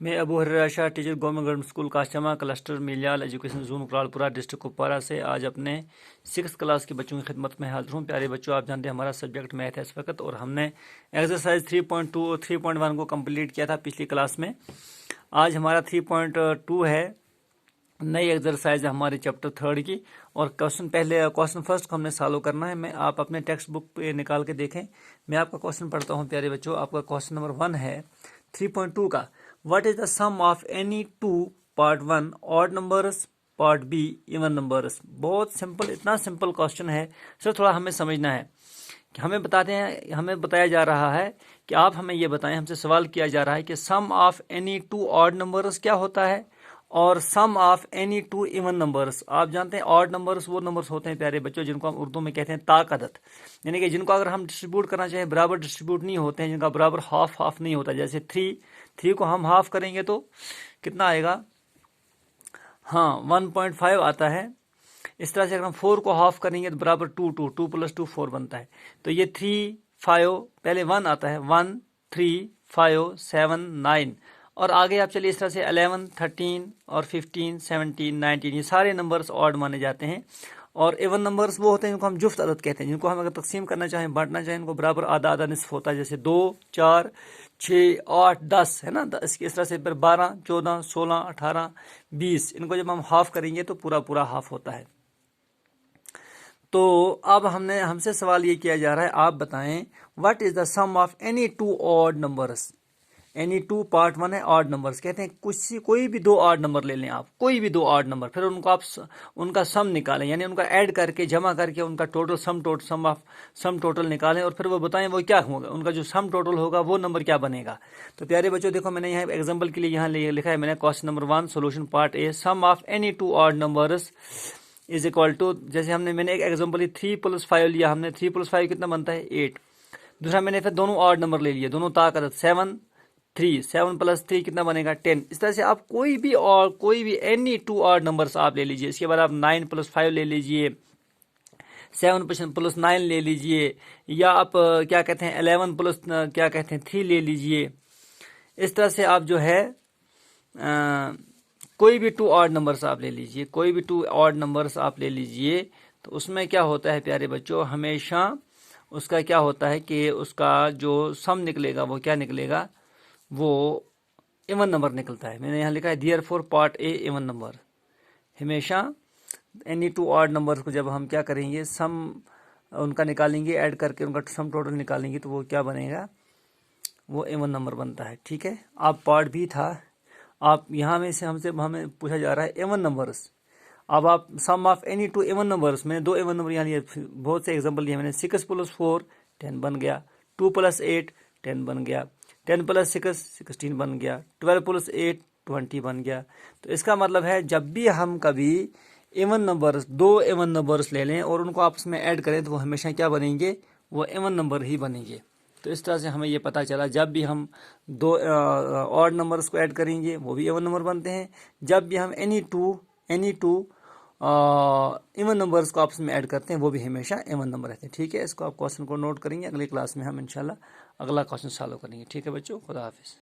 मैं Abu Hurairah Shah teacher government school Kashma cluster Miliyal education zone Kralpora district Kupwara से आज अपने 6th क्लास के बच्चों की खिदमत में हाजिर हूँ। प्यारे बच्चों, आप जानते हैं हमारा सब्जेक्ट मैथ है इस वक्त, और हमने एक्सरसाइज 3.2 और 3.1 को कंप्लीट किया था पिछली क्लास में। आज हमारा 3.2 है, नई एक्सरसाइज है हमारे चैप्टर 3 की, और क्वेश्चन फर्स्ट को हमने सॉल्व करना है। मैं आप अपने टेक्स्ट बुक पे निकाल के देखें। मैं आपका क्वेश्चन पढ़ता हूँ प्यारे बच्चों। आपका क्वेश्चन नंबर 1 है 3.2 का। What is the sum of any two part 1 odd numbers part B even numbers. बहुत सिंपल, इतना सिंपल क्वेश्चन है सर, थोड़ा हमें समझना है कि हमें बताया जा रहा है कि आप हमें ये बताएं, हमसे सवाल किया जा रहा है कि sum of any two odd numbers क्या होता है और sum of any two even numbers. आप जानते हैं ऑड नंबर्स वो नंबर्स होते हैं प्यारे बच्चों जिनको हम उर्दू में कहते हैं ताकदत, यानी कि जिनको अगर हम डिस्ट्रीब्यूट करना चाहें बराबर डिस्ट्रीब्यूट नहीं होते हैं, जिनका बराबर हाफ नहीं होता। जैसे थ्री को हम हाफ करेंगे तो कितना आएगा, हाँ 1.5 आता है। इस तरह से अगर हम 4 को हाफ करेंगे तो बराबर 2 प्लस 2 4 बनता है। तो ये 3 5 पहले 1 आता है, 1 3 5 7 9, और आगे आप चलिए इस तरह से 11 13 और 15 17 19, ये सारे नंबर्स ऑड माने जाते हैं। और इवन नंबर्स वो होते हैं जिनको हम जुफ्त अदद कहते हैं, जिनको हम अगर तकसीम करना चाहें, बांटना चाहें, इनको बराबर आधा आधा निस्फ होता है। जैसे 2 4 6 8 10 है ना, इस तरह से फिर 12 14 16 18 20, इनको जब हम हाफ करेंगे तो पूरा हाफ होता है। तो अब हमसे सवाल ये किया जा रहा है, आप बताएं what is the sum of any two odd numbers. Any two part 1 है, ऑड नंबर्स कहते हैं कोई भी दो ऑड नंबर ले लें आप, कोई भी दो ऑड नंबर, फिर उनको आप उनका सम निकालें, यानी उनका ऐड करके जमा करके उनका टोटल सम टोटल निकालें, और फिर वो बताएं वो क्या होगा, उनका जो सम टोटल होगा वो नंबर क्या बनेगा। तो प्यारे बच्चों देखो, मैंने यहाँ एग्जाम्पल के लिए यहाँ लिखा है मैंने question number 1 solution part A, sum of any two odd numbers is equal to, जैसे मैंने एक एग्जाम्पल 3 + 5 लिया, हमने 3 + 5 कितना बनता है 8। दूसरा मैंने फिर दोनों ऑड नंबर ले लिए, दोनों ताकत 7 + 3 कितना बनेगा 10। इस तरह से आप कोई भी एनी टू ऑड नंबर्स आप ले लीजिए। इसके बाद आप 9 + 5 ले लीजिए, 7 + 9 ले लीजिए, या आप क्या कहते हैं 11 + 3 ले लीजिए। इस तरह से आप जो है कोई भी टू ऑड नंबर्स आप ले लीजिए, कोई भी टू ऑड नंबर्स आप ले लीजिए। तो उसमें क्या होता है प्यारे बच्चों, हमेशा उसका क्या होता है कि उसका जो सम निकलेगा वो क्या निकलेगा, वो इवन नंबर निकलता है। मैंने यहाँ लिखा है therefore part A even number. हमेशा एनी टू ऑड नंबर्स को जब हम क्या करेंगे, सम उनका निकालेंगे, ऐड करके उनका सम टोटल निकालेंगे, तो वो क्या बनेगा, वो इवन नंबर बनता है। ठीक है, आप पार्ट भी था, आप यहाँ में से हमें पूछा जा रहा है इवन नंबर्स। अब आप sum of any two even numbers, मैंने 2 इवन नंबर यहाँ लिए, बहुत से एग्जाम्पल लिए मैंने। 6 + 4 10 बन गया, 2 + 8 10 बन गया, 10 + 6 16 बन गया, 12 + 8 20 बन गया। तो इसका मतलब है जब भी हम कभी इवन नंबर्स, 2 इवन नंबर्स ले लें और उनको आपस में ऐड करें, तो वो हमेशा क्या बनेंगे, वो इवन नंबर ही बनेंगे। तो इस तरह से हमें ये पता चला, जब भी हम 2 ऑड नंबर्स को ऐड करेंगे वो भी इवन नंबर बनते हैं। जब भी हम एनी टू इवन नंबर्स को आपस में ऐड करते हैं वो भी हमेशा इवन नंबर रहते हैं। ठीक है, इसको आप क्वेश्चन को नोट करेंगे, अगली क्लास में हम इंशाल्लाह अगला क्वेश्चन सॉल्व करेंगे। ठीक है बच्चों, खुदा हाफिज़।